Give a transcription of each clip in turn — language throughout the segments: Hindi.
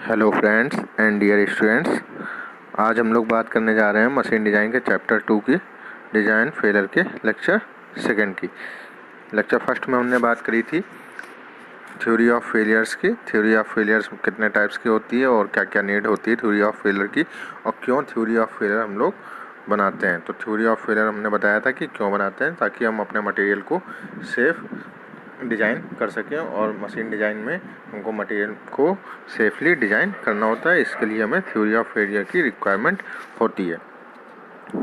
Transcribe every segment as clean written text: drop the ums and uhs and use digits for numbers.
Hello friends and dear students, आज हम लोग बात करने जा रहे हैं मशीन डिज़ाइन के चैप्टर 2 की डिज़ाइन फेलियर के लेक्चर सेकंड की। लेक्चर फर्स्ट में हमने बात करी थी थ्योरी ऑफ फेलियर्स की। थ्योरी ऑफ फेलियर्स कितने टाइप्स की होती है और क्या क्या नीड होती है थ्योरी ऑफ फेलियर की, और क्यों थ्योरी ऑफ फेलियर हम लोग बनाते हैं। तो थ्योरी ऑफ फेलियर हमने बताया था कि क्यों बनाते हैं, ताकि हम अपने मटेरियल को सेफ डिज़ाइन कर सकें, और मशीन डिज़ाइन में हमको मटेरियल को सेफली डिज़ाइन करना होता है। इसके लिए हमें थ्योरी ऑफ फेलियर की रिक्वायरमेंट होती है।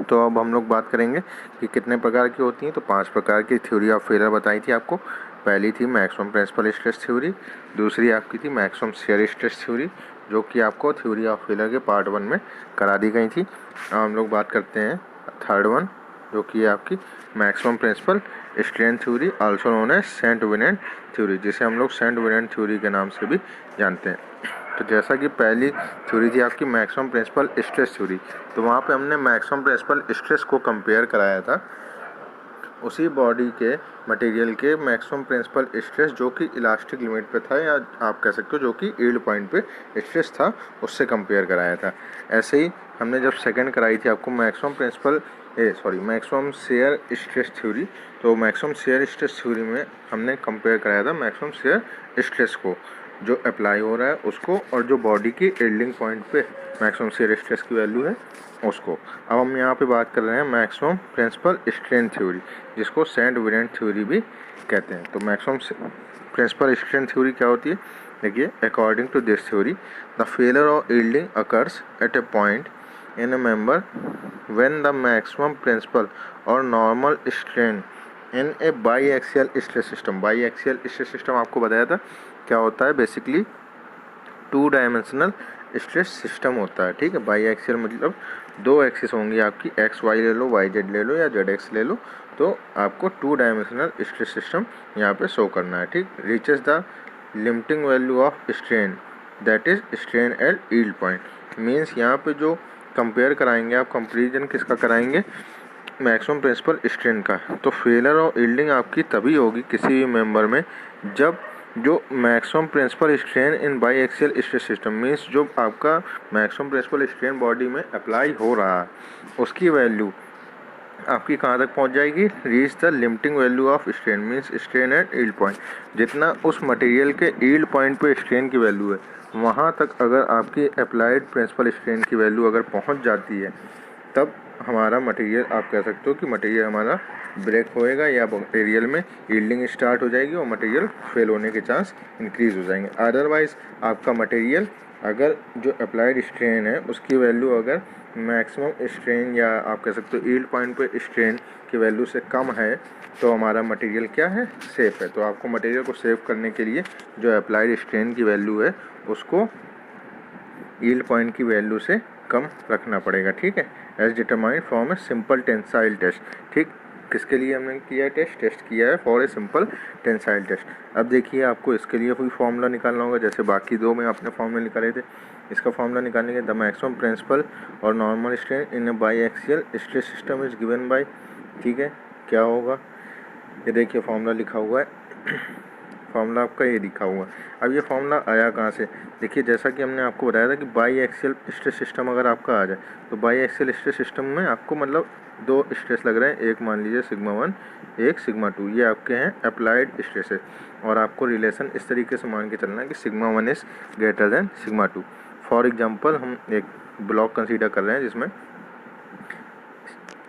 तो अब हम लोग बात करेंगे कि कितने प्रकार की होती हैं। तो 5 प्रकार की थ्योरी ऑफ फेलियर बताई थी आपको। पहली थी मैक्सिमम प्रिंसिपल स्ट्रेस थ्योरी, दूसरी आपकी थी मैक्सिमम शियर स्ट्रेस थ्योरी, जो कि आपको थ्योरी ऑफ फेलियर के पार्ट 1 में करा दी गई थी। अब हम लोग बात करते हैं थर्ड वन, जो कि है आपकी maximum principal strain theory, also known as Saint Venant theory, जिसे हम लोग सेंट विनेंट थ्योरी के नाम से भी जानते हैं। तो जैसा कि पहली थ्योरी थी आपकी मैक्सिमम प्रिंसिपल स्ट्रेस थ्योरी, तो वहाँ पे हमने मैक्सिमम प्रिंसिपल स्ट्रेस को कंपेयर कराया था उसी बॉडी के मटेरियल के मैक्सिमम प्रिंसिपल स्ट्रेस जो कि इलास्टिक लिमिट पे था, या आप कह सकते हो जो कि यील्ड पॉइंट पे स्ट्रेस था, उससे कंपेयर कराया था। ऐसे ही हमने जब सेकंड कराई थी आपको मैक्सिमम शियर स्ट्रेस थ्योरी, तो मैक्सिमम शियर स्ट्रेस थ्योरी में हमने कंपेयर कराया था मैक्सिमम शियर स्ट्रेस को जो अप्लाई हो रहा है उसको, और जो बॉडी की यील्डिंग पॉइंट पे मैक्सिमम शियर स्ट्रेस की वैल्यू है उसको। अब हम यहाँ पे बात कर रहे हैं मैक्सिमम प्रिंसिपल स्ट्रेन थ्योरी, जिसको सेंट विनेंट थ्योरी भी कहते हैं। तो मैक्सिमम प्रिंसिपल स्ट्रेन थ्योरी क्या होती है, देखिए, according to this theory the failure of yielding occurs at a point in a member when the maximum principal or normal strain in a biaxial stress system. Biaxial stress system आपको बताया था क्या होता है, बेसिकली 2 डायमेंशनल स्ट्रेस सिस्टम होता है। ठीक है, बाई एक्सियल मतलब 2 एक्सिस होंगी आपकी, एक्स वाई ले लो, वाई जेड ले लो, या जेड एक्स ले लो, तो आपको 2 डायमेंशनल स्ट्रेस सिस्टम यहाँ पे शो करना है। ठीक, reaches the limiting value of strain that is strain at yield point. Means यहाँ पे जो कंपेयर कराएंगे आप, कंपेरिजन किसका कराएंगे, मैक्सिमम प्रिंसिपल स्ट्रेन का। तो फेलियर और यील्डिंग आपकी तभी होगी किसी भी मेंबर में जब जो maximum principal strain in biaxial stress system, means जो आपका मैक्सिमम प्रिंसिपल स्ट्रेन बॉडी में अप्लाई हो रहा है उसकी वैल्यू आपकी कहाँ तक पहुँच जाएगी, reach the limiting value of strain, means strain at yield point. जितना उस मटेरियल के यील्ड पॉइंट पे स्ट्रेन की वैल्यू है, वहाँ तक अगर आपकी अप्लाइड प्रिंसिपल स्ट्रेन की वैल्यू अगर पहुँच जाती है, तब हमारा मटेरियल, आप कह सकते हो कि मटेरियल हमारा ब्रेक होएगा, या मटेरियल में यील्डिंग स्टार्ट हो जाएगी और मटेरियल फेल होने के चांस इंक्रीज हो जाएंगे। अदरवाइज आपका मटेरियल अगर जो अप्लाइड स्ट्रेन है उसकी वैल्यू अगर मैक्सिमम स्ट्रेन, या आप कह सकते हो यील्ड पॉइंट पे स्ट्रेन की वैल्यू से कम है, तो हमारा मटेरियल क्या है, सेफ है। तो आपको मटेरियल को सेव करने के लिए जो अप्लाइड स्ट्रेन की वैल्यू है उसको यील्ड पॉइंट की वैल्यू से कम रखना पड़ेगा। ठीक है, as determined from a simple tensile test. ठीक, किसके लिए हमने किया है टेस्ट किया है for a simple tensile test. अब देखिए, आपको इसके लिए कोई फॉर्मूला निकालना होगा, जैसे बाकी 2 में आपने फॉर्मूला निकाले थे। इसका फॉर्मूला निकालने के the maximum principal or normal strain in a biaxial stress system is given by, ठीक है, क्या होगा, ये देखिए फॉर्मूला लिखा हुआ है, फॉर्मूला आपका ये लिखा हुआ है। अब ये फॉर्मूला आया कहाँ से, देखिए, जैसा कि हमने आपको बताया था कि बाई एक्सियल स्ट्रेस सिस्टम अगर आपका आ जाए, तो बाई एक्सियल स्ट्रेस सिस्टम में आपको मतलब 2 स्ट्रेस लग रहे हैं, एक मान लीजिए सिग्मा 1, एक सिग्मा 2, ये आपके हैं अप्लाइड स्ट्रेस है, और आपको रिलेशन इस तरीके से मान के चलना है कि sigma 1 is greater than sigma 2। For example हम एक ब्लॉक कंसीडर कर रहे हैं जिसमें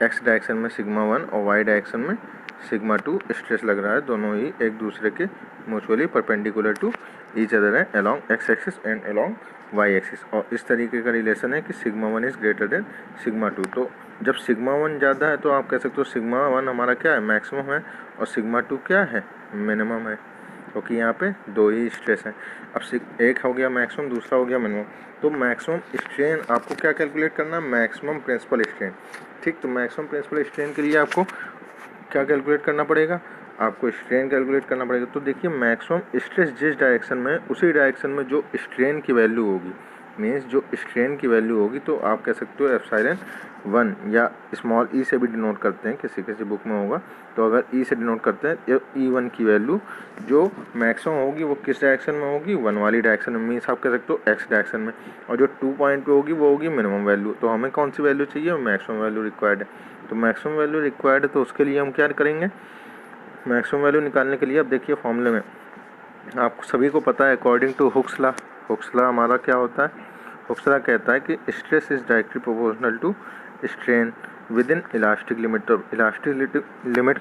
एक्स डायरेक्शन में सिग्मा 1 और वाई डायरेक्शन में सिग्मा 2 स्ट्रेस लग रहा है, दोनों ही एक दूसरे के mutually perpendicular to each other है along X axis and along Y axis, और इस तरीके का रिलेशन है कि sigma 1 is greater than sigma 2। तो जब सिग्मा 1 ज़्यादा है तो आप कह सकते हो सिग्मा 1 हमारा क्या है, मैक्सिमम है, और सिग्मा 2 क्या है, मिनिमम है, क्योंकि यहाँ पे 2 ही स्ट्रेस हैं। अब एक हो गया मैक्सिमम, दूसरा हो गया मिनिमम। तो मैक्सिमम स्ट्रेन आपको क्या कैलकुलेट करना है, मैक्सिमम प्रिंसिपल स्ट्रेन। ठीक, तो मैक्सिमम प्रिंसिपल स्ट्रेन के लिए आपको क्या कैलकुलेट करना पड़ेगा, आपको स्ट्रेन कैलकुलेट करना पड़ेगा। तो देखिए, मैक्सिमम स्ट्रेस जिस डायरेक्शन में, उसी डायरेक्शन में जो स्ट्रेन की वैल्यू होगी, मीन्स जो स्ट्रेन की वैल्यू होगी तो आप कह सकते हो एप्सिलॉन 1 या स्मॉल ई से भी डिनोट करते हैं, किसी किसी बुक में होगा। तो अगर ई से डिनोट करते हैं, ये E1 की वैल्यू जो मैक्सिमम होगी वो किस डायरेक्शन में होगी, 1 वाली डायरेक्शन में, मीन्स आप कह सकते हो एक्स डायरेक्शन में। और जो 2 पॉइंट पे होगी वो होगी मिनिमम वैल्यू। तो हमें कौन सी वैल्यू चाहिए, मैक्सिमम वैल्यू रिक्वायर्ड है। तो मैक्सिमम वैल्यू रिक्वायर्ड है, तो उसके लिए हम क्या करेंगे, मैक्सिमम वैल्यू निकालने के लिए अब देखिए फॉर्मूले में आपको सभी को पता है according to Hooke's law. Hooke's law हमारा क्या होता है, हुक्स लॉ कहता है कि stress is directly proportional to strain within elastic limit. तो इलास्टिक लिमिट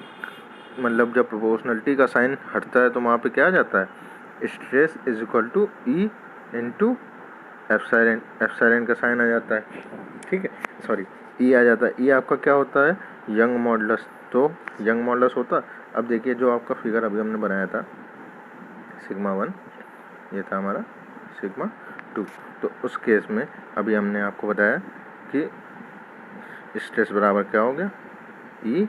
मतलब जब प्रोपोर्शनलिटी का साइन हटता है तो वहाँ पे क्या आ जाता है, stress is equal to E into epsilon, epsilon का साइन आ जाता है, ठीक है, सॉरी ई आ जाता है। ई आपका क्या होता है, यंग मॉडुलस। तो यंग मॉडुलस होता, अब देखिए जो आपका फिगर अभी हमने बनाया था सिग्मा 1, ये था हमारा सिग्मा 2। तो उस केस में अभी हमने आपको बताया कि स्ट्रेस बराबर क्या हो गया, ई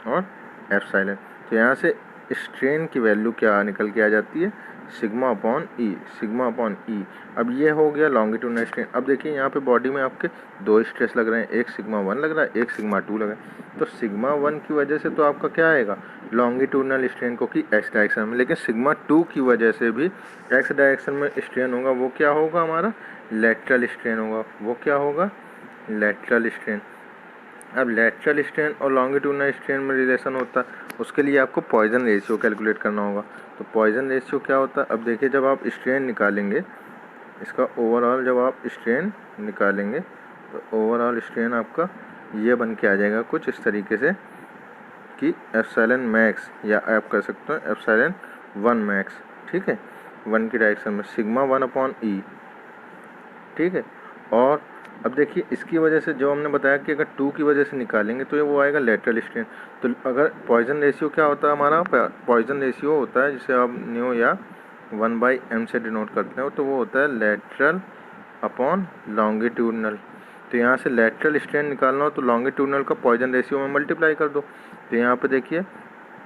और एप्सिलॉन। तो यहाँ से स्ट्रेन की वैल्यू क्या निकल के आ जाती है, सिग्मा अपॉन ई, सिग्मा अपॉन ई। अब ये हो गया लॉन्गिट्यूडनल स्ट्रेन। अब देखिए यहाँ पे बॉडी में आपके दो स्ट्रेस लग रहे हैं, एक सिग्मा 1 लग रहा है, एक सिग्मा 2 लग रहा है। तो सिग्मा 1 की वजह से तो आपका क्या आएगा, लॉन्गिट्यूडनल स्ट्रेन को कि एक्स डायरेक्शन में, लेकिन सिग्मा 2 की वजह से भी एक्स डायरेक्शन में स्ट्रेन होगा, वो क्या होगा हमारा लेटरल स्ट्रेन होगा। वो क्या होगा, लेटरल स्ट्रेन। अब लेटरल स्ट्रेन और लॉन्गिट्यूडनल स्ट्रेन में रिलेशन होता है, उसके लिए आपको पॉइजन रेशियो कैलकुलेट करना होगा। तो पॉइजन रेशियो क्या होता है, अब देखिए जब आप स्ट्रेन निकालेंगे, इसका ओवरऑल जब आप स्ट्रेन निकालेंगे तो ओवरऑल स्ट्रेन आपका ये बन के आ जाएगा कुछ इस तरीके से कि एप्सिलॉन मैक्स, या आप कर सकते हो एप्सिलॉन 1 मैक्स, ठीक है, 1 की डायरेक्शन में सिग्मा 1 अपॉन ई, ठीक है। और अब देखिए इसकी वजह से जो हमने बताया कि अगर 2 की वजह से निकालेंगे तो ये वो आएगा लेटरल स्ट्रेन। तो अगर पॉइजन रेशियो क्या होता है हमारा, पॉइजन रेशियो होता है जिसे आप न्यू या 1/m से डिनोट करते हो, तो वो होता है लेटरल अपॉन लॉन्गिट्यूडनल। तो यहाँ से लेटरल स्ट्रेन निकालना हो तो लॉन्गिट्यूडनल का पॉइजन रेशियो में मल्टीप्लाई कर दो। तो यहाँ पे देखिए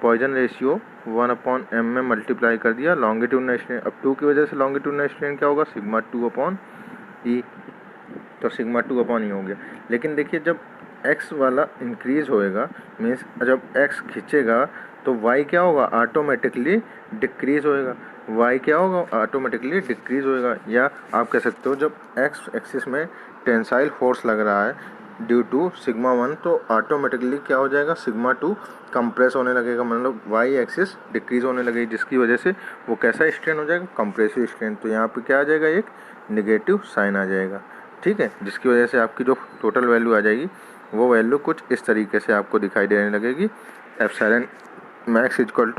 पॉइजन रेशियो 1/m में मल्टीप्लाई कर दिया लॉन्गिट्यूडनल स्ट्रेन। अब 2 की वजह से लॉन्गिट्यूडनल स्ट्रेन क्या होगा, सिग्मा 2 अपॉन ई। तो सिग्मा 2 अपॉन ई हो गया। लेकिन देखिए जब x वाला इंक्रीज होएगा, मीन्स जब x खींचेगा तो y क्या होगा, ऑटोमेटिकली डिक्रीज होएगा। y क्या होगा, ऑटोमेटिकली डिक्रीज होएगा। या आप कह सकते हो जब x एक्सिस में टेंसाइल फोर्स लग रहा है ड्यू टू सिग्मा 1, तो ऑटोमेटिकली क्या हो जाएगा, सिग्मा 2 कंप्रेस होने लगेगा, मतलब y एक्सिस डिक्रीज होने लगेगी, जिसकी वजह से वो कैसा स्ट्रेन हो जाएगा, कंप्रेसिव स्ट्रेन। तो यहाँ पे क्या आ जाएगा, एक नेगेटिव साइन आ जाएगा, ठीक है, जिसकी वजह से आपकी जो टोटल वैल्यू आ जाएगी वो वैल्यू कुछ इस तरीके से आपको दिखाई देने लगेगी, epsilon max equal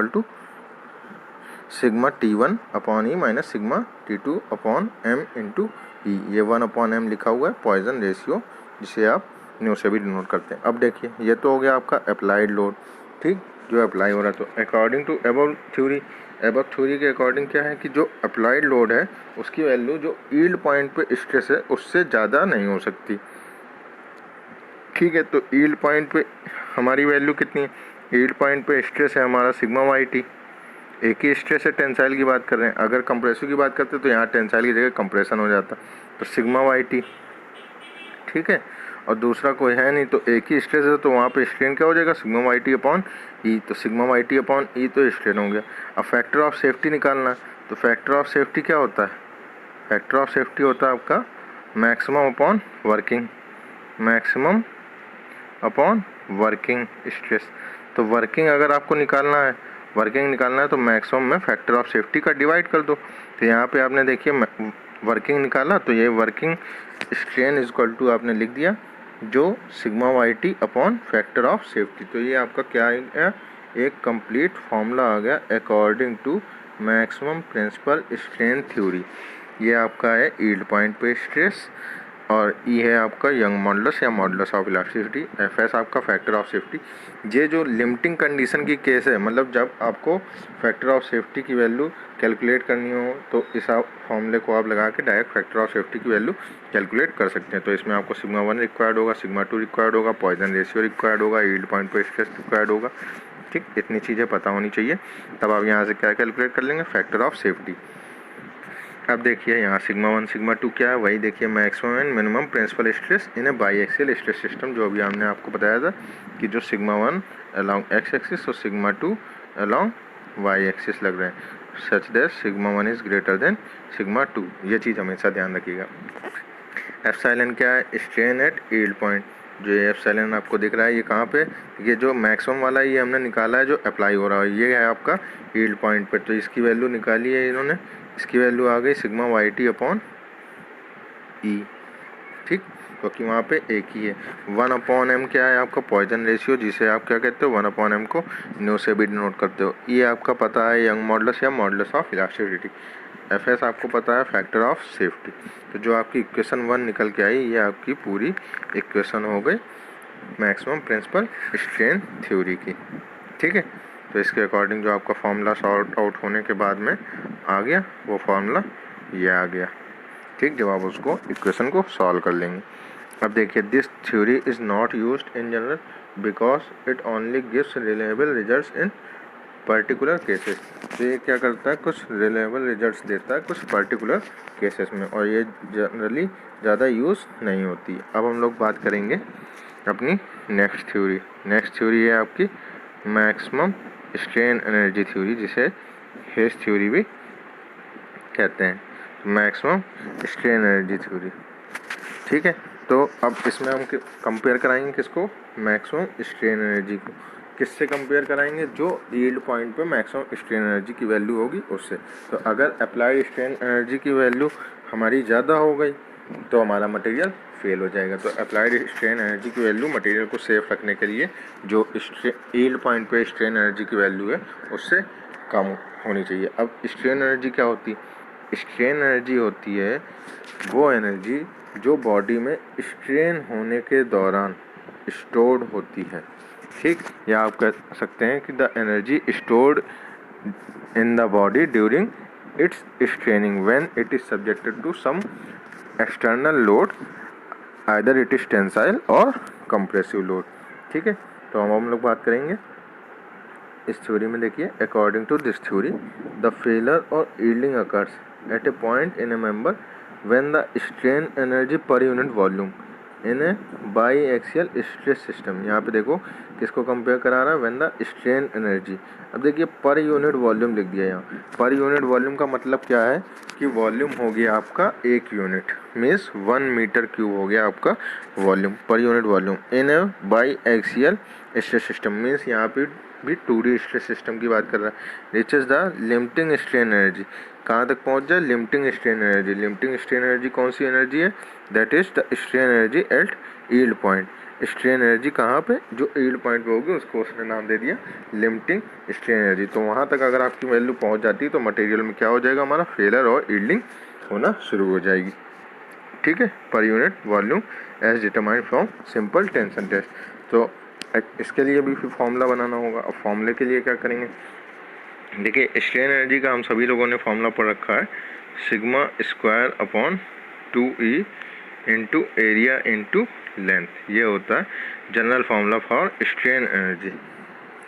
to sigma T1 upon E minus sigma T2 upon m into E. ये 1/m लिखा हुआ है पॉइजन रेशियो, जिसे आप न्यू से भी डिनोट करते हैं। अब देखिए ये तो हो गया आपका अप्लाइड लोड, ठीक, जो अप्लाई हो रहा है। तो अकॉर्डिंग टू अबव थ्योरी के अकॉर्डिंग क्या है कि जो अप्लाइड लोड है उसकी वैल्यू जो यील्ड पॉइंट पे स्ट्रेस है उससे ज़्यादा नहीं हो सकती, ठीक है। तो यील्ड पॉइंट पे हमारी वैल्यू कितनी है, यील्ड पॉइंट पे स्ट्रेस है हमारा सिग्मा YT। एक ही स्ट्रेस है, टेंसाइल की बात कर रहे हैं, अगर कंप्रेसिव की बात करते तो यहाँ टेंसाइल की जगह कंप्रेशन हो जाता, तो सिग्मा YT, ठीक है। और दूसरा कोई है नहीं, तो एक ही स्ट्रेस है तो वहाँ पे स्ट्रेन क्या हो जाएगा, सिग्मा YT अपॉन ई। तो सिग्मा YT अपॉन ई तो स्ट्रेन हो गया। अब फैक्टर ऑफ सेफ्टी निकालना है, तो फैक्टर ऑफ सेफ्टी क्या होता है, फैक्टर ऑफ सेफ्टी होता है आपका maximum upon working, maximum upon working stress. तो वर्किंग अगर आपको निकालना है, वर्किंग निकालना है तो मैक्सिमम में फैक्टर ऑफ सेफ्टी का डिवाइड कर दो। तो यहाँ पे आपने देखिए वर्किंग निकाला, तो ये working strain is equal to आपने लिख दिया जो sigma YT upon factor of safety. तो ये आपका क्या आ गया, एक कंप्लीट फॉर्मूला आ गया according to maximum principal strain theory. ये आपका है यील्ड पॉइंट पे स्ट्रेस, और ई है आपका यंग मॉडुलस या मॉडुलस ऑफ इलास्टिसिटी, FS आपका फैक्टर ऑफ सेफ्टी। ये जो लिमिटिंग कंडीशन की केस है, मतलब जब आपको फैक्टर ऑफ सेफ्टी की वैल्यू कैलकुलेट करनी हो तो इस फॉर्मूले को आप लगा के डायरेक्ट फैक्टर ऑफ सेफ्टी की वैल्यू कैलकुलेट कर सकते हैं। तो इसमें आपको सिग्मा 1 रिक्वायर्ड होगा, सिग्मा 2 रिक्वायर्ड होगा, पॉइजन रेशियो रिक्वायर्ड होगा, यील्ड पॉइंट पे स्ट्रेस रिक्वायर्ड होगा, ठीक, इतनी चीज़ें पता होनी चाहिए। तब आप यहाँ से क्या कैलकुलेट कर लेंगे, फैक्टर ऑफ सेफ्टी। अब देखिए यहाँ सिग्मा 1 सिग्मा 2 क्या है, वही देखिए maximum and minimum principal stress in a biaxial stress system, जो अभी हमने आपको बताया था कि जो सिग्मा 1 अलॉन्ग एक्स एक्सिस और सिग्मा 2 अलॉन्ग वाई एक्सिस लग रहे हैं, such that sigma 1 is greater than sigma 2। ये चीज़ हमेशा ध्यान रखिएगा। एप्सिलॉन क्या है, स्ट्रेन एट यील्ड पॉइंट। जो ये एप्सिलॉन आपको दिख रहा है ये कहाँ पे, ये जो मैक्सिमम वाला ये हमने निकाला है जो अप्लाई हो रहा है, ये है आपका यील्ड पॉइंट पे। तो इसकी वैल्यू निकाली है इन्होंने, इसकी वैल्यू आ गई सिग्मा वाई टी अपॉन ई, ठीक, क्योंकि वहाँ पे एक ही है। 1/m क्या है आपका पॉइजन रेशियो, जिसे आप क्या कहते हो 1/m को न्यू से भी डिनोट करते हो। ये आपका पता है यंग मॉडुलस या मॉडुलस ऑफ इलास्टिसिटी। एफएस आपको पता है फैक्टर ऑफ सेफ्टी। तो जो आपकी इक्वेशन 1 निकल के आई ये आपकी पूरी इक्वेशन हो गई मैक्सिमम प्रिंसिपल स्ट्रेन थ्योरी की, ठीक है। तो इसके अकॉर्डिंग जो आपका फॉर्मूला सॉर्ट आउट होने के बाद में आ गया वो फॉर्मूला ये आ गया, ठीक, जब आप उसको इक्वेशन को सॉल्व कर लेंगे। अब देखिए this theory is not used in general because it only gives reliable results in particular cases. तो ये क्या करता है, कुछ रिलायबल रिजल्ट्स देता है कुछ पर्टिकुलर केसेस में, और ये जनरली ज़्यादा यूज़ नहीं होती। अब हम लोग बात करेंगे अपनी नेक्स्ट थ्योरी। नेक्स्ट थ्योरी है आपकी मैक्सिमम स्ट्रेन एनर्जी थ्योरी, जिसे हेस थ्योरी भी कहते हैं। मैक्सिमम स्ट्रेन एनर्जी थ्योरी, ठीक है। तो अब इसमें हम कंपेयर कराएंगे किसको, मैक्सिमम स्ट्रेन एनर्जी को। किससे कंपेयर कराएंगे, जो यील्ड पॉइंट पे मैक्सिमम स्ट्रेन एनर्जी की वैल्यू होगी उससे। तो अगर अप्लाइड स्ट्रेन एनर्जी की वैल्यू हमारी ज़्यादा हो गई तो हमारा मटेरियल फेल हो जाएगा। तो अप्लाइड स्ट्रेन एनर्जी की वैल्यू मटेरियल को सेफ रखने के लिए जो यील्ड पॉइंट पे स्ट्रेन एनर्जी की वैल्यू है उससे कम होनी चाहिए। अब स्ट्रेन एनर्जी क्या होती है, स्ट्रेन एनर्जी होती है वो एनर्जी जो बॉडी में स्ट्रेन होने के दौरान स्टोर्ड होती है, ठीक, या आप कह सकते हैं कि the energy stored in the body during its straining when it is subjected to some external load, either it is tensile और कंप्रेसिव लोड, ठीक है। तो हम लोग बात करेंगे इस थ्योरी में। देखिए according to this theory the failure or yielding occurs at a point in a member when the strain energy per unit volume in a biaxial stress system। यहाँ पे देखो किसको कंपेयर करा रहा है, when the strain energy। अब देखिए पर यूनिट वॉल्यूम लिख दिया यहाँ। पर यूनिट वॉल्यूम का मतलब क्या है कि वॉल्यूम हो गया आपका एक यूनिट, मीन्स 1 मीटर क्यूब हो गया आपका volume, per unit volume in a biaxial stress system. Means यहाँ पे भी 2D स्ट्रेस सिस्टम की बात कर रहा है। Reaches the limiting strain energy, कहाँ तक पहुँच जाए, limiting strain energy. Limiting strain energy कौन सी एनर्जी है, that is the strain energy at yield point. Strain energy कहाँ पे, जो यील्ड पॉइंट पे होगी उसको उसने नाम दे दिया लिमिटिंग स्ट्रेन एनर्जी। तो वहाँ तक अगर आपकी वैल्यू पहुँच जाती है तो मटेरियल में क्या हो जाएगा, हमारा फेलर और यील्डिंग होना शुरू हो जाएगी, ठीक है। पर unit volume as determined from simple tension test. तो इसके लिए भी फिर फॉर्मूला बनाना होगा। अब फॉर्मूले के लिए क्या करेंगे, देखिए स्ट्रेन एनर्जी का हम सभी लोगों ने फॉर्मूला पढ़ रखा है, sigma square upon 2E into area into length. ये होता है general formula for strain energy,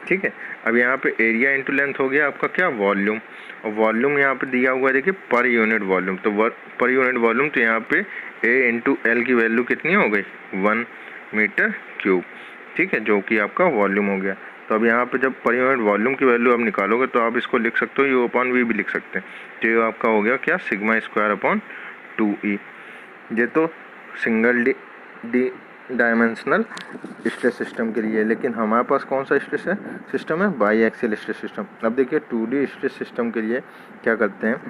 ठीक है। अब यहाँ पे एरिया इंटू लेंथ हो गया आपका क्या, वॉल्यूम, और वॉल्यूम यहाँ पे दिया हुआ है देखिए पर यूनिट वॉल्यूम। तो पर यूनिट वॉल्यूम, तो यहाँ पे A इंटू एल की वैल्यू कितनी हो गई, 1 मीटर क्यूब, ठीक है, जो कि आपका वॉल्यूम हो गया। तो अब यहाँ पे जब पर यूनिट वॉल्यूम की वैल्यू आप निकालोगे तो आप इसको लिख सकते हो U/V भी लिख सकते हैं। तो ये आपका हो गया क्या, सिग्मा स्क्वायर अपॉन 2E। ये तो single D dimensional stress system के लिए, लेकिन हमारे पास कौन सा स्ट्रेस है सिस्टम है, बाई एक्सियल स्ट्रेस सिस्टम। अब देखिए 2D स्ट्रेस सिस्टम के लिए क्या करते हैं,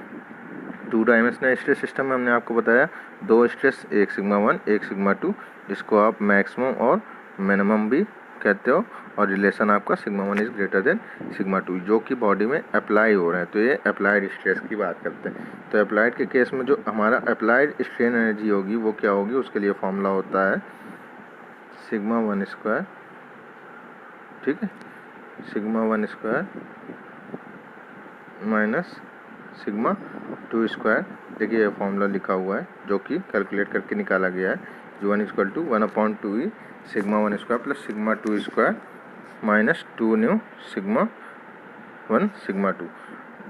2 डायमेंशनल स्ट्रेस सिस्टम में हमने आपको बताया 2 स्ट्रेस, एक सिग्मा 1 एक सिग्मा 2, जिसको आप मैक्सिमम और मिनिमम भी कहते हो, और रिलेशन आपका sigma 1 is greater than sigma 2, जो कि बॉडी में अप्लाई हो रहे हैं। तो ये अप्लाइड स्ट्रेस की बात करते हैं। तो अप्लाइड के केस में जो हमारा अप्लाइड स्ट्रेन एनर्जी होगी वो क्या होगी, उसके लिए फॉर्मूला होता है सिग्मा 1 स्क्वायर, ठीक है, sigma 1 square minus sigma 2 square. देखिए ये फॉर्मूला लिखा हुआ है जो कि कैलकुलेट करके निकाला गया है। U1 equal to 1/2E sigma 1 square plus sigma 2 square minus 2 nu sigma 1 sigma 2।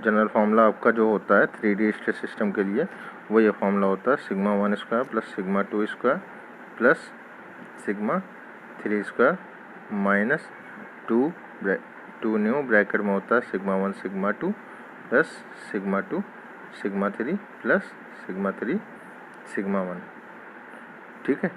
General formula आपका जो होता है 3D स्ट्रेस सिस्टम के लिए वो ये फार्मूला होता है sigma 1 square plus sigma 2 square plus sigma 3 square minus 2 new bracket में होता है sigma 1 sigma 2 plus sigma 2 sigma 3 plus sigma 3 sigma 1, ठीक है,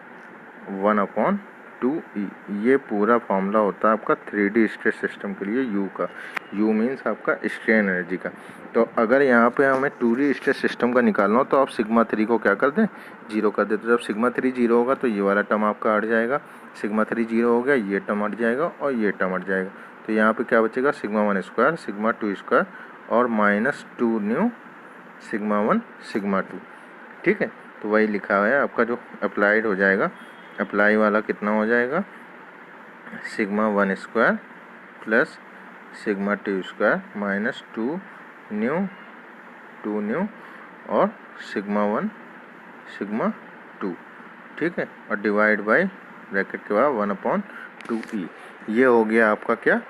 1/2E। ये पूरा फार्मूला होता है आपका 3D स्ट्रेस सिस्टम के लिए U का। U मीन्स आपका स्ट्रेन एनर्जी का। तो अगर यहाँ पे हमें 2D स्ट्रेस सिस्टम का निकालना हो तो आप सिग्मा 3 को क्या कर दें, 0 कर दें। तो जब सिग्मा 3 0 होगा तो ये वाला टर्म आपका हट जाएगा, सिग्मा 3 0 हो गया, ये टर्म हट जाएगा और ये टर्म हट जाएगा। तो यहाँ पे क्या बचेगा, सिग्मा 1 स्क्वायर सिग्मा 2 स्क्वायर और माइनस 2 न्यू सिग्मा 1 सिग्मा 2, ठीक है। तो वही लिखा हुआ है आपका जो अप्लाइड हो जाएगा, अप्लाई वाला कितना हो जाएगा, sigma 1 square plus sigma 2 square minus 2 new और सिग्मा 1 सिग्मा 2, ठीक है, और डिवाइड बाय ब्रैकेट के बाद 1/2E। ये हो गया आपका क्या,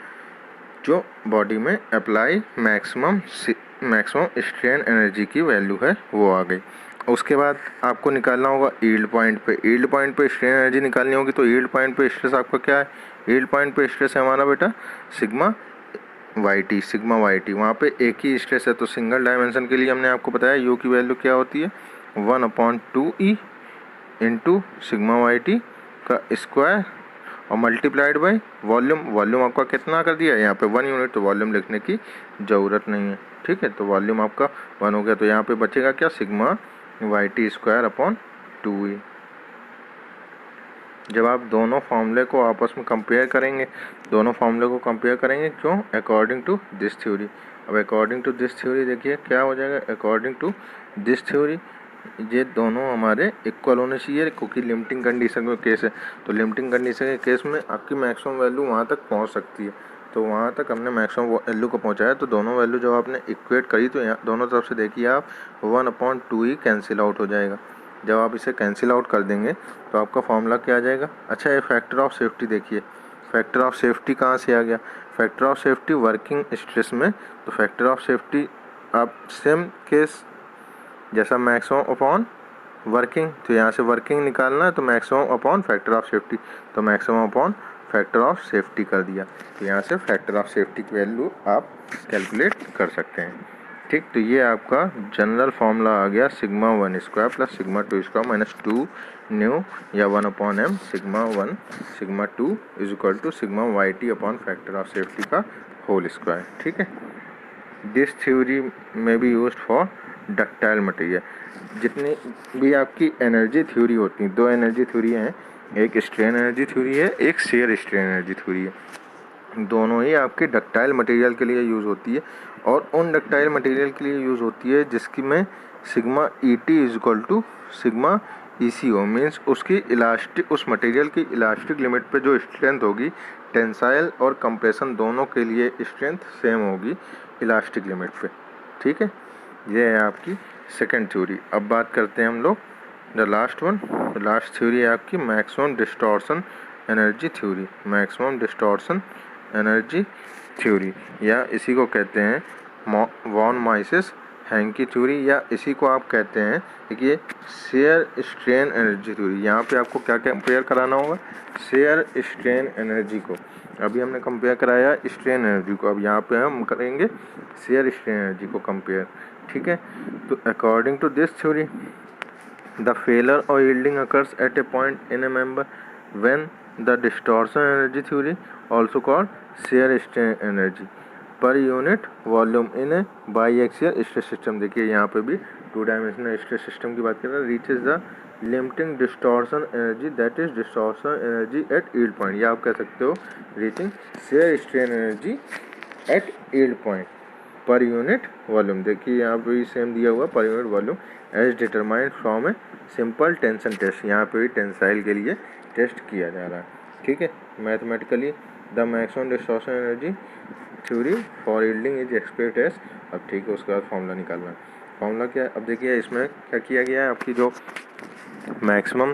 जो बॉडी में अप्लाई मैक्सिमम स्ट्रेन एनर्जी की वैल्यू है वो आ गई। उसके बाद आपको निकालना होगा यील्ड पॉइंट पे। यील्ड पॉइंट पे स्ट्रेन एनर्जी निकालनी होगी तो यील्ड पॉइंट पे स्ट्रेस आपका क्या है, यील्ड पॉइंट पे स्ट्रेस है हमारा बेटा सिग्मा वाई टी। वहाँ पे एक ही स्ट्रेस है तो सिंगल डायमेंशन के लिए हमने आपको बताया यू की वैल्यू क्या होती है, 1/2E into sigma Y T का स्क्वायर और मल्टीप्लाइड बाय वॉल्यूम। वॉल्यूम आपका कितना कर दिया है यहाँ पे 1 यूनिट, तो वॉल्यूम लिखने की ज़रूरत नहीं है, ठीक है। तो वॉल्यूम आपका 1 हो गया, तो यहाँ पे बचेगा क्या, sigma Y T square upon 2E। जब आप दोनों फार्मूले को आपस में कंपेयर करेंगे, क्यों, अकॉर्डिंग टू दिस थ्योरी। अब अकॉर्डिंग टू दिस थ्योरी देखिए क्या हो जाएगा, अकॉर्डिंग टू दिस थ्योरी ये दोनों हमारे इक्वल होने चाहिए, क्योंकि लिमिटिंग कंडीशन का केस है। तो लिमिटिंग कंडीशन के केस में आपकी मैक्सिमम वैल्यू वहाँ तक पहुँच सकती है, तो वहाँ तक हमने मैक्सिमम वैल्यू को पहुँचाया। तो दोनों वैल्यू जब आपने इक्वेट करी तो यहाँ दोनों तरफ से देखिए आप 1/2E कैंसिल आउट हो जाएगा। जब आप इसे कैंसिल आउट कर देंगे तो आपका फॉर्मूला क्या आ जाएगा। अच्छा, ये फैक्टर ऑफ सेफ्टी देखिए, फैक्टर ऑफ सेफ्टी कहाँ से आ गया, factor of safety working stress में। तो फैक्टर ऑफ सेफ्टी आप सेम केस जैसा मैक्सिमम अपॉन वर्किंग, तो यहाँ से वर्किंग निकालना है तो maximum upon factor of safety, तो maximum upon factor of safety कर दिया। तो यहाँ से फैक्टर ऑफ सेफ्टी की वैल्यू आप कैलकुलेट कर सकते हैं, ठीक। तो ये आपका जनरल फार्मूला आ गया sigma 1 square plus sigma 2 square minus 2 nu या 1/m sigma 1 sigma 2 is equal to sigma Y T upon factor of safety का होल स्क्वायर, ठीक है। दिस थ्योरी में be used for ductile material. जितनी भी आपकी एनर्जी थ्योरी होती हैं, दो एनर्जी थ्योरी हैं, एक स्ट्रेन एनर्जी थ्योरी है, एक शेयर स्ट्रेन एनर्जी थ्योरी है। दोनों ही आपके डक्टाइल मटेरियल के लिए यूज़ होती है और उन डक्टाइल मटेरियल के लिए यूज़ होती है जिसकी में sigma E T is equal to sigma E C हो। मीन्स उसकी इलास्टिक, उस मटेरियल की इलास्टिक लिमिट पे जो स्ट्रेंथ होगी, टेंसाइल और कंप्रेशन दोनों के लिए स्ट्रेंथ सेम होगी इलास्टिक लिमिट पे, ठीक है। ये है आपकी सेकेंड थ्योरी। अब बात करते हैं हम लोग the last one. Last theory है आपकी maximum distortion energy theory. Maximum distortion energy theory, या इसी को कहते हैं वॉन माइसेस हैंकी थ्योरी, या इसी को आप कहते हैं देखिए शेयर स्ट्रेन एनर्जी थ्योरी। यहाँ पे आपको क्या कंपेयर कराना होगा, शेयर स्ट्रेन एनर्जी को। अभी हमने कंपेयर कराया स्ट्रेन एनर्जी को, अब यहाँ पे हम करेंगे शेयर स्ट्रेन एनर्जी को कंपेयर, ठीक है। तो according to this theory the failure or yielding occurs at a point in a member when the distortion energy theory also called shear strain energy per unit volume in a biaxial stress system. देखिए यहाँ पे भी 2 डायमेंशनल स्ट्रेस सिस्टम की बात कर रहे हैं। Reaches the limiting distortion energy that is distortion energy at yield point, या आप कह सकते हो reaching shear strain energy at yield point per unit volume. देखिए यहाँ पे भी सेम दिया हुआ per unit volume as determined from a simple tension test. यहाँ पे भी टेंसाइल के लिए टेस्ट किया जा रहा है, ठीक है। Mathematically the maximum distortion energy theory for yielding is expressed as, अब ठीक है, उसके बाद फॉर्मूला निकालना है। फॉर्मूला क्या है, अब देखिए इसमें क्या किया गया है, आपकी जो maximum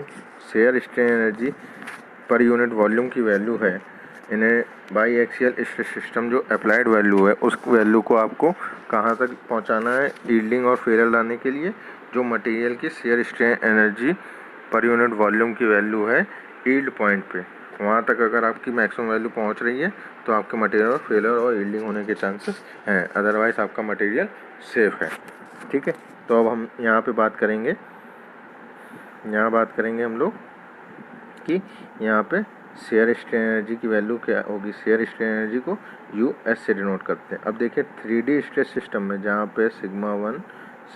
share strain energy per unit volume की वैल्यू है इन्हें बाई एक्सियल स्ट्रेस सिस्टम जो अप्लाइड वैल्यू है उस वैल्यू को आपको कहाँ तक पहुँचाना है यील्डिंग और फेलियर लाने के लिए, जो मटेरियल की share strain energy per unit volume की वैल्यू है यील्ड पॉइंट पे, वहाँ तक अगर आपकी मैक्सिमम वैल्यू पहुँच रही है तो आपके मटेरियल और फेलियर और यील्डिंग होने के चांसेस हैं, अदरवाइज आपका मटेरियल सेफ है। ठीक है, तो अब हम यहाँ पे बात करेंगे हम लोग कि यहाँ पे शेयर स्ट्रेन एनर्जी की वैल्यू क्या होगी। शेयर स्ट्रेन एनर्जी को US से डिनोट करते हैं। अब देखिए 3D स्ट्रेस सिस्टम में जहाँ पे सिग्मा 1,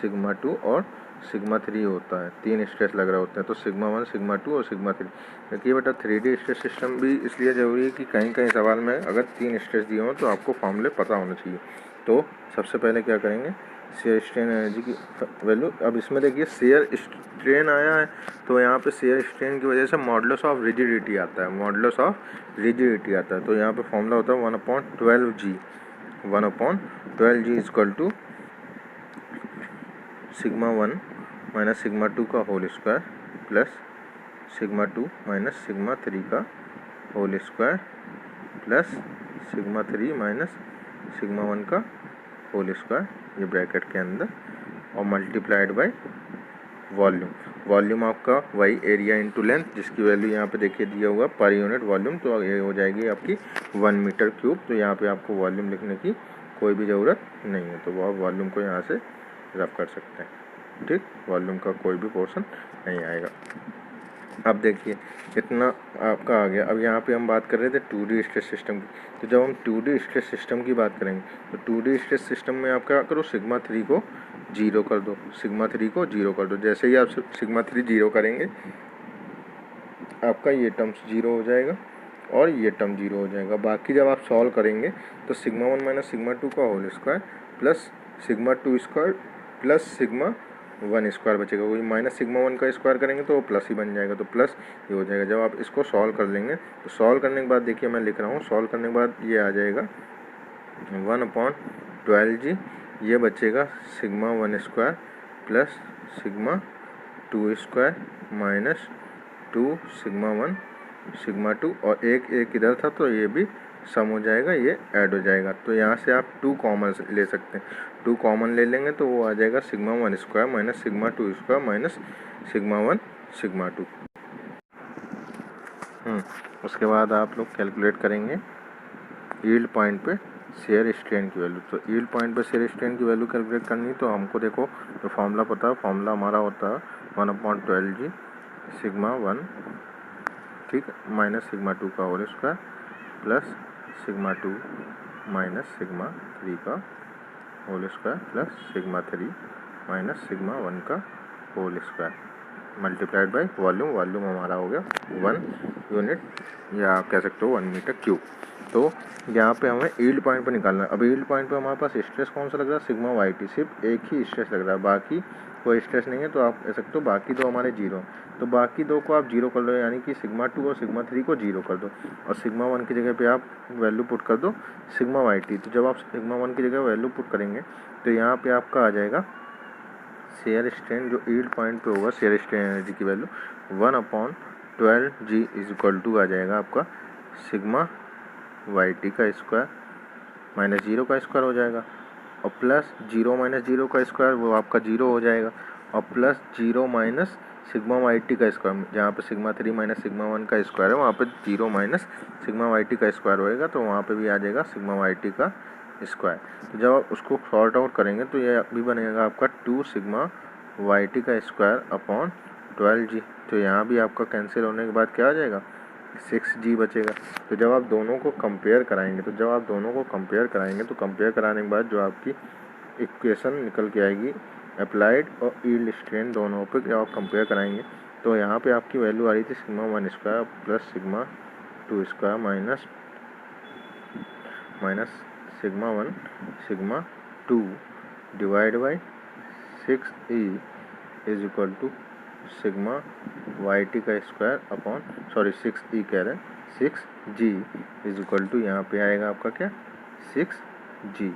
सिग्मा 2 और सिग्मा 3 होता है, 3 स्ट्रेस लग रहे होते हैं, तो सिग्मा 1, सिग्मा 2 और सिग्मा 3। देखिए बेटा 3D स्ट्रेस सिस्टम भी इसलिए ज़रूरी है कि कहीं कहीं सवाल में अगर 3 स्ट्रेस दिए हों तो आपको फॉर्मूले पता होना चाहिए। तो सबसे पहले क्या करेंगे, शेयर स्ट्रेन एनर्जी की वैल्यू। अब इसमें देखिए शेयर स्ट्रेन आया है तो यहाँ पे शेयर स्ट्रेन की वजह से मॉडुलस ऑफ रिजिडिटी आता है, मॉडुलस ऑफ रिजिडिटी आता है। तो यहाँ पे फॉर्मूला होता है 1/12G, 1/12G equal to sigma 1 minus sigma 2 का whole square plus sigma 2 minus sigma 3 का whole square plus sigma 3 minus sigma 1 का होल स्क्वायर, ये ब्रैकेट के अंदर, और मल्टीप्लाइड बाय वॉल्यूम। वॉल्यूम आपका वही एरिया इंटू लेंथ, जिसकी वैल्यू यहाँ पे देखिए दिया हुआ पर यूनिट वॉल्यूम, तो ये हो जाएगी आपकी 1 मीटर क्यूब। तो यहाँ पे आपको वॉल्यूम लिखने की कोई भी ज़रूरत नहीं है, तो वो वॉल्यूम को यहाँ से रफ कर सकते हैं। ठीक, वॉल्यूम का कोई भी पोर्शन नहीं आएगा। अब देखिए इतना आपका आ गया। अब यहाँ पे हम बात कर रहे थे 2D स्ट्रेस सिस्टम की, तो जब हम 2D स्ट्रेस सिस्टम की बात करेंगे तो 2D स्ट्रेस सिस्टम में आप क्या करो, सिग्मा 3 को 0 कर दो, सिग्मा 3 को 0 कर दो। जैसे ही आप सिग्मा 3 0 करेंगे आपका ये टर्म्स 0 हो जाएगा और ये टर्म 0 हो जाएगा। बाकी जब आप सॉल्व करेंगे तो सिग्मा 1 माइनस सिग्मा 2 का whole square plus sigma 2 square plus sigma 1 square बचेगा। वही माइनस सिग्मा 1 का स्क्वायर करेंगे तो वो प्लस ही बन जाएगा, तो प्लस ये हो जाएगा। जब आप इसको सॉल्व कर लेंगे तो सॉल्व करने के बाद देखिए मैं लिख रहा हूँ, सॉल्व करने के बाद ये आ जाएगा 1/12G, ये बचेगा sigma 1 square plus sigma 2 square minus 2 sigma 1 sigma 2, और एक इधर था तो ये भी सम हो जाएगा, ये ऐड हो जाएगा। तो यहाँ से आप 2 कॉमन ले सकते हैं, 2 कॉमन ले लेंगे तो वो आ जाएगा sigma 1 square minus sigma 2 square minus sigma 1 sigma 2। उसके बाद आप लोग कैलकुलेट करेंगे यील्ड पॉइंट पे शेयर स्ट्रेन की वैल्यू। तो यील्ड पॉइंट पे शेयर स्ट्रेन की वैल्यू कैलकुलेट करनी, तो हमको देखो तो फॉर्मूला पता है, फॉर्मूला हमारा होता है 1/12G सिग्मा 1, ठीक, माइनस सिग्मा 2 का whole square plus sigma 2 minus sigma 3 का whole square plus sigma 3 minus sigma 1 का whole square multiplied by volume. Volume हमारा हो गया 1 यूनिट, या आप कह सकते हो 1 मीटर क्यूब। तो यहाँ पे हमें यील्ड पॉइंट पर निकालना है। अब यील्ड पॉइंट पे हमारे पास स्ट्रेस कौन सा लग रहा है, सिग्मा YT, सिर्फ एक ही स्ट्रेस लग रहा है, बाकी कोई स्ट्रेस नहीं है। तो आप कह सकते हो बाकी दो हमारे 0, तो बाकी दो को आप 0 कर लो, यानी कि सिग्मा 2 और सिग्मा 3 को 0 कर दो, और सिग्मा 1 की जगह पे आप वैल्यू पुट कर दो सिग्मा YT। तो जब आप सिग्मा 1 की जगह वैल्यू पुट करेंगे तो यहाँ पे आपका आ जाएगा शेयर स्ट्रेन, जो यील्ड पॉइंट पे होगा शेयर स्ट्रेन एनर्जी की value 1/12G is equal to आ जाएगा आपका सिग्मा YT का स्क्वायर माइनस 0 का स्क्वायर हो जाएगा, और प्लस 0 माइनस 0 का स्क्वायर वो आपका 0 हो जाएगा, और प्लस 0 माइनस सिग्मा YT का स्क्वायर, जहाँ पे सिग्मा 3 माइनस सिग्मा 1 का स्क्वायर है वहाँ पे 0 माइनस सिग्मा YT का स्क्वायर होएगा, तो वहाँ पे भी आ जाएगा सिग्मा YT का स्क्वायर। तो जब आप उसको सॉर्ट आउट करेंगे तो ये भी बनेगा आपका 2 सिग्मा YT का स्क्वायर अपॉन 12G। तो यहाँ भी आपका कैंसिल होने के बाद क्या आ जाएगा, 6G बचेगा। तो जब आप दोनों को कंपेयर कराएंगे तो कंपेयर कराने के बाद जो आपकी इक्वेशन निकल के आएगी अप्लाइड और यील्ड स्ट्रेन दोनों पे जब आप कंपेयर कराएंगे तो यहाँ पे आपकी वैल्यू आ रही थी sigma 1 square plus sigma 2 square minus sigma 1 sigma 2 divide by 6E is equal to sigma YT का स्क्वायर अपॉन 6E कह रहे हैं 6G इज इक्वल टू यहाँ पे आएगा आपका क्या 6G।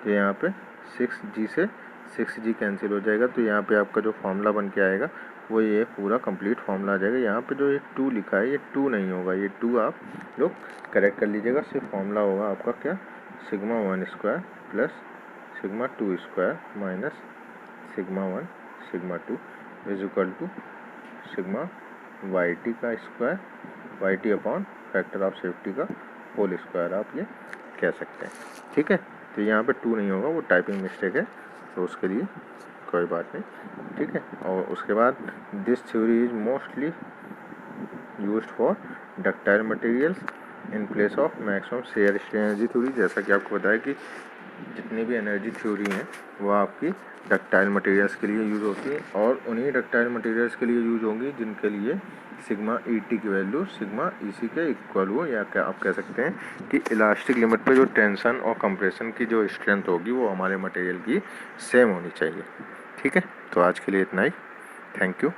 तो यहाँ पे 6G से 6G कैंसिल हो जाएगा, तो यहाँ पे आपका जो फॉर्मूला बन के आएगा वो ये पूरा कंप्लीट फॉर्मूला आ जाएगा। यहाँ पे जो ये 2 लिखा है ये 2 नहीं होगा, ये 2 आप लोग करेक्ट कर लीजिएगा, सिर्फ फॉर्मूला होगा आपका क्या sigma 1 square plus sigma 2 square minus sigma 1 sigma 2 is equal to sigma Y T का square Y T upon factor of safety का होल स्क्वायर आप ये कह सकते हैं। ठीक है, तो यहाँ पे 2 नहीं होगा, वो टाइपिंग मिस्टेक है, तो उसके लिए कोई बात नहीं। ठीक है, और उसके बाद this theory is mostly used for ductile materials in place of maximum share energy theory. जैसा कि आपको बताया कि जितनी भी एनर्जी थ्योरी हैं वो आपकी डक्टाइल मटेरियल्स के लिए यूज़ होती है, और उन्हीं डक्टाइल मटेरियल्स के लिए यूज़ होंगी जिनके लिए सिग्मा ई टी की वैल्यू सिग्मा ई सी के इक्वल हो, या क्या आप कह सकते हैं कि इलास्टिक लिमिट पे जो टेंशन और कंप्रेशन की जो स्ट्रेंथ होगी वो हमारे मटेरियल की सेम होनी चाहिए। ठीक है, तो आज के लिए इतना ही। Thank you.